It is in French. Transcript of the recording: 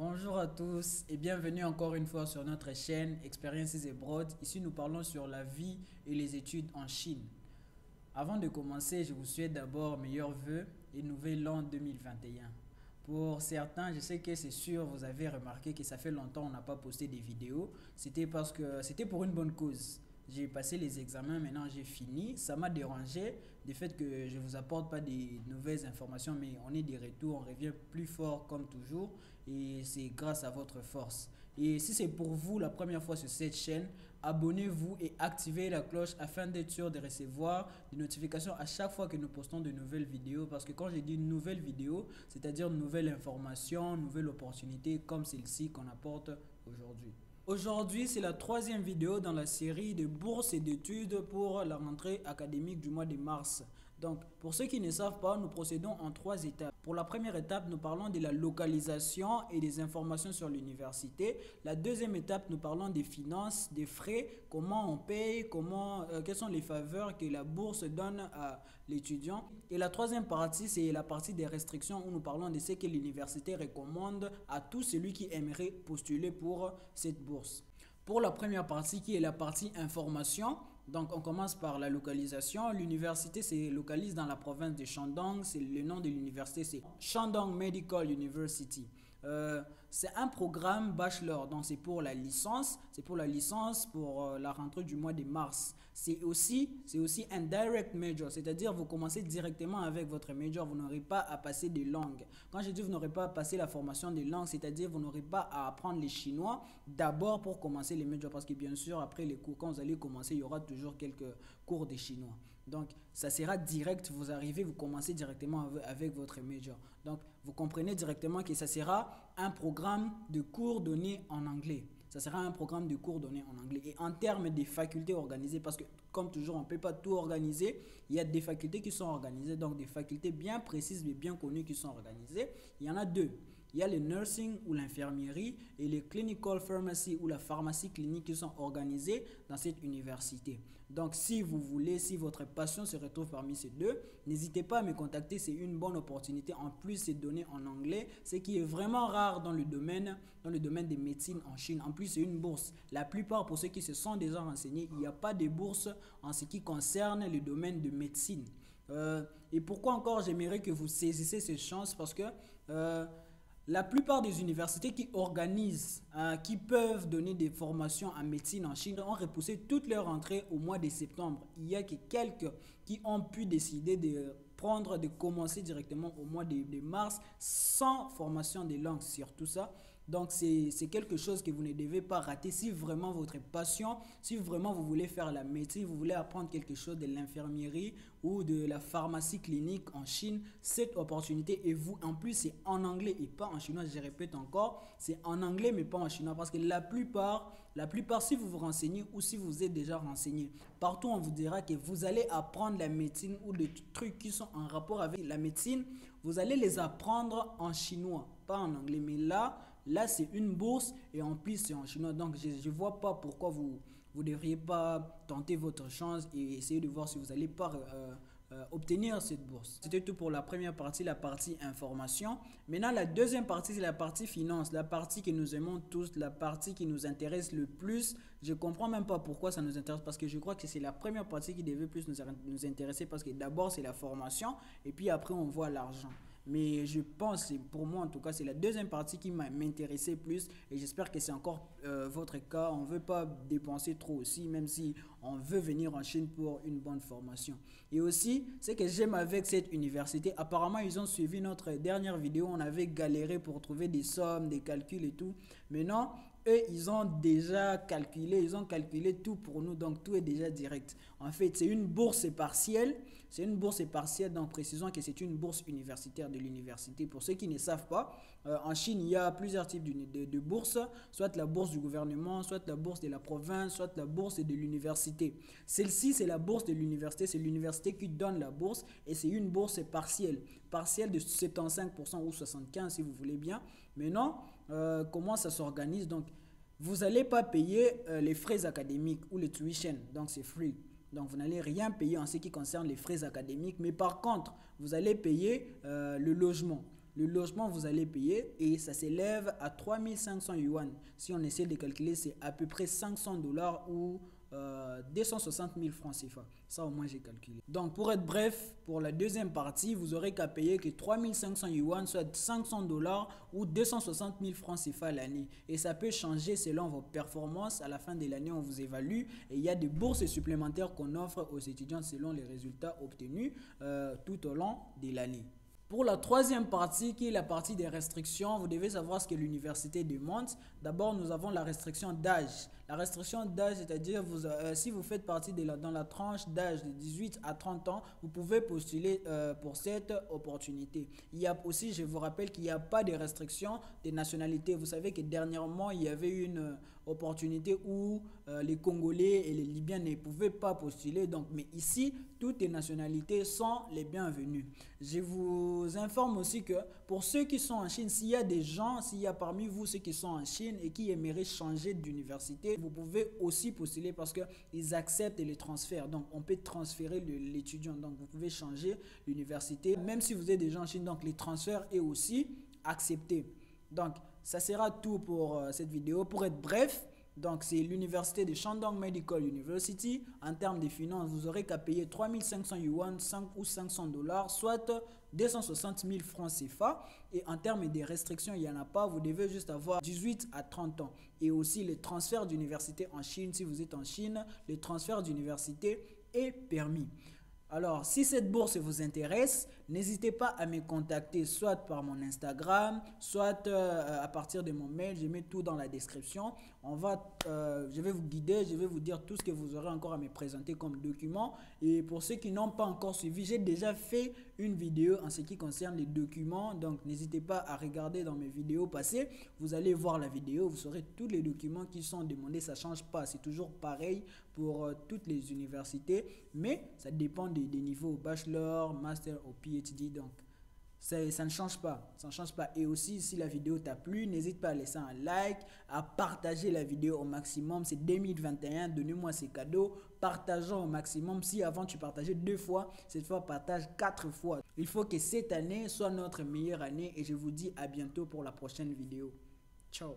Bonjour à tous et bienvenue encore une fois sur notre chaîne Experiences Abroad. Ici, nous parlons sur la vie et les études en Chine. Avant de commencer, je vous souhaite d'abord meilleurs vœux et nouvel an 2021. Pour certains, je sais que c'est sûr, vous avez remarqué que ça fait longtemps qu'on n'a pas posté des vidéos. C'était parce que c'était pour une bonne cause. J'ai passé les examens, maintenant j'ai fini. Ça m'a dérangé du fait que je ne vous apporte pas des nouvelles informations, mais on est des retours, on revient plus fort comme toujours et c'est grâce à votre force. Et si c'est pour vous la première fois sur cette chaîne, abonnez-vous et activez la cloche afin d'être sûr de recevoir des notifications à chaque fois que nous postons de nouvelles vidéos. Parce que quand je dis nouvelles vidéos, c'est-à-dire nouvelles informations, nouvelles opportunités comme celle-ci qu'on apporte aujourd'hui. Aujourd'hui, c'est la troisième vidéo dans la série de bourses et d'études pour la rentrée académique du mois de mars. Donc, pour ceux qui ne savent pas, nous procédons en trois étapes. Pour la première étape, nous parlons de la localisation et des informations sur l'université. La deuxième étape, nous parlons des finances, des frais, comment on paye, quelles sont les faveurs que la bourse donne à l'étudiant. Et la troisième partie, c'est la partie des restrictions où nous parlons de ce que l'université recommande à tout celui qui aimerait postuler pour cette bourse. Pour la première partie qui est la partie information, donc on commence par la localisation. L'université se localise dans la province de Shandong. Le nom de l'université c'est Shandong Medical University. C'est un programme bachelor, donc c'est pour la licence, pour la rentrée du mois de mars. C'est aussi un direct major, c'est-à-dire vous commencez directement avec votre major, vous n'aurez pas à passer des langues. Quand je dis vous n'aurez pas à passer la formation des langues, c'est-à-dire vous n'aurez pas à apprendre les chinois d'abord pour commencer les majors, parce que bien sûr après les cours, quand vous allez commencer, il y aura toujours quelques cours de chinois. Donc ça sera direct, vous arrivez, vous commencez directement avec votre major. Donc vous comprenez directement que ça sera un programme de cours donné en anglais. Ça sera un programme de cours donné en anglais. Et en termes des facultés organisées, parce que comme toujours, on ne peut pas tout organiser, il y a des facultés qui sont organisées, donc des facultés bien précises et bien connues qui sont organisées. Il y en a deux. Il y a le nursing ou l'infirmerie et les clinical pharmacy ou la pharmacie clinique qui sont organisées dans cette université. Donc si vous voulez, si votre passion se retrouve parmi ces deux, n'hésitez pas à me contacter, c'est une bonne opportunité. En plus, c'est donné en anglais, ce qui est vraiment rare dans le domaine des médecines en Chine. En plus, c'est une bourse. La plupart, pour ceux qui se sont déjà renseignés, il n'y a pas de bourse en ce qui concerne le domaine de médecine. Et pourquoi encore j'aimerais que vous saisissez ces chances? Parce que la plupart des universités qui organisent, qui peuvent donner des formations en médecine en Chine ont repoussé toutes leurs rentrées au mois de septembre. Il y a que quelques qui ont pu décider de commencer directement au mois de mars sans formation de langue sur tout ça. Donc c'est quelque chose que vous ne devez pas rater si vraiment votre passion, si vraiment vous voulez faire la médecine, vous voulez apprendre quelque chose de l'infirmerie ou de la pharmacie clinique en Chine, cette opportunité est vous. En plus, c'est en anglais et pas en chinois, je répète encore, c'est en anglais mais pas en chinois parce que la plupart, si vous vous renseignez ou si vous êtes déjà renseigné, partout on vous dira que vous allez apprendre la médecine ou des trucs qui sont en rapport avec la médecine, vous allez les apprendre en chinois, pas en anglais. Mais là c'est une bourse et en plus c'est en chinois. Donc je ne vois pas pourquoi vous ne devriez pas tenter votre chance et essayer de voir si vous n'allez pas obtenir cette bourse. C'était tout pour la première partie, la partie information. Maintenant, la deuxième partie, c'est la partie finance, la partie que nous aimons tous, la partie qui nous intéresse le plus. Je ne comprends même pas pourquoi ça nous intéresse, parce que je crois que c'est la première partie qui devait plus nous intéresser, parce que d'abord, c'est la formation, et puis après, on voit l'argent. Mais je pense, pour moi en tout cas, c'est la deuxième partie qui m'intéressait plus et j'espère que c'est encore votre cas. On ne veut pas dépenser trop aussi, même si on veut venir en Chine pour une bonne formation. Et aussi, ce que j'aime avec cette université, apparemment ils ont suivi notre dernière vidéo, on avait galéré pour trouver des sommes, des calculs et tout. Maintenant, eux, ils ont déjà calculé, ils ont calculé tout pour nous, donc tout est déjà direct. En fait, c'est une bourse partielle. C'est une bourse partielle, donc précisons que c'est une bourse universitaire de l'université. Pour ceux qui ne savent pas, en Chine, il y a plusieurs types de bourses, soit la bourse du gouvernement, soit la bourse de la province, soit la bourse de l'université. Celle-ci, c'est la bourse de l'université, c'est l'université qui donne la bourse et c'est une bourse partielle, partielle de 75% ou 75% si vous voulez bien. Maintenant, comment ça s'organise? Donc, vous n'allez pas payer les frais académiques ou les tuition, donc c'est free. Donc, vous n'allez rien payer en ce qui concerne les frais académiques, mais par contre, vous allez payer le logement. Le logement, vous allez payer et ça s'élève à 3500 yuan. Si on essaie de calculer, c'est à peu près 500 dollars ou 260 000 francs CFA. Ça au moins j'ai calculé. Donc pour être bref, pour la deuxième partie, vous aurez qu'à payer que 3500 yuan, soit 500 dollars ou 260 000 francs CFA l'année. Et ça peut changer selon vos performances. À la fin de l'année, on vous évalue et il y a des bourses supplémentaires qu'on offre aux étudiants selon les résultats obtenus tout au long de l'année. Pour la troisième partie, qui est la partie des restrictions, vous devez savoir ce que l'université demande. D'abord, nous avons la restriction d'âge. La restriction d'âge, c'est-à-dire si vous faites partie dans la tranche d'âge de 18 à 30 ans, vous pouvez postuler pour cette opportunité. Il y a aussi, je vous rappelle qu'il n'y a pas de restriction des nationalités. Vous savez que dernièrement, il y avait une opportunité où les Congolais et les Libyens ne pouvaient pas postuler. Donc, mais ici, toutes les nationalités sont les bienvenues. Je vous informe aussi que pour ceux qui sont en Chine, s'il y a parmi vous ceux qui sont en Chine et qui aimeraient changer d'université, vous pouvez aussi postuler parce qu'ils acceptent les transferts. Donc, on peut transférer l'étudiant. Donc, vous pouvez changer l'université, même si vous êtes déjà en Chine. Donc, les transferts est aussi accepté. Donc, ça sera tout pour cette vidéo. Pour être bref, donc c'est l'université de Shandong Medical University. En termes de finances, vous aurez qu'à payer 3500 yuan 5 ou 500 dollars, soit 260 000 francs CFA. Et en termes de restrictions, il n'y en a pas. Vous devez juste avoir 18 à 30 ans. Et aussi les transferts d'université en Chine. Si vous êtes en Chine, les transferts d'université est permis. Alors, si cette bourse vous intéresse, n'hésitez pas à me contacter soit par mon Instagram, soit à partir de mon mail. Je mets tout dans la description. Je vais vous guider, je vais vous dire tout ce que vous aurez encore à me présenter comme document. Et pour ceux qui n'ont pas encore suivi, j'ai déjà fait une vidéo en ce qui concerne les documents. Donc, n'hésitez pas à regarder dans mes vidéos passées. Vous allez voir la vidéo, vous saurez tous les documents qui sont demandés. Ça ne change pas, c'est toujours pareil pour toutes les universités. Mais ça dépend des niveaux bachelor, master ou PhD. Donc, ça ne change pas. Ça ne change pas. Et aussi, si la vidéo t'a plu, n'hésite pas à laisser un like, à partager la vidéo au maximum. C'est 2021, donnez-moi ces cadeaux. Partageons au maximum. Si avant tu partageais 2 fois, cette fois partage 4 fois. Il faut que cette année soit notre meilleure année et je vous dis à bientôt pour la prochaine vidéo. Ciao.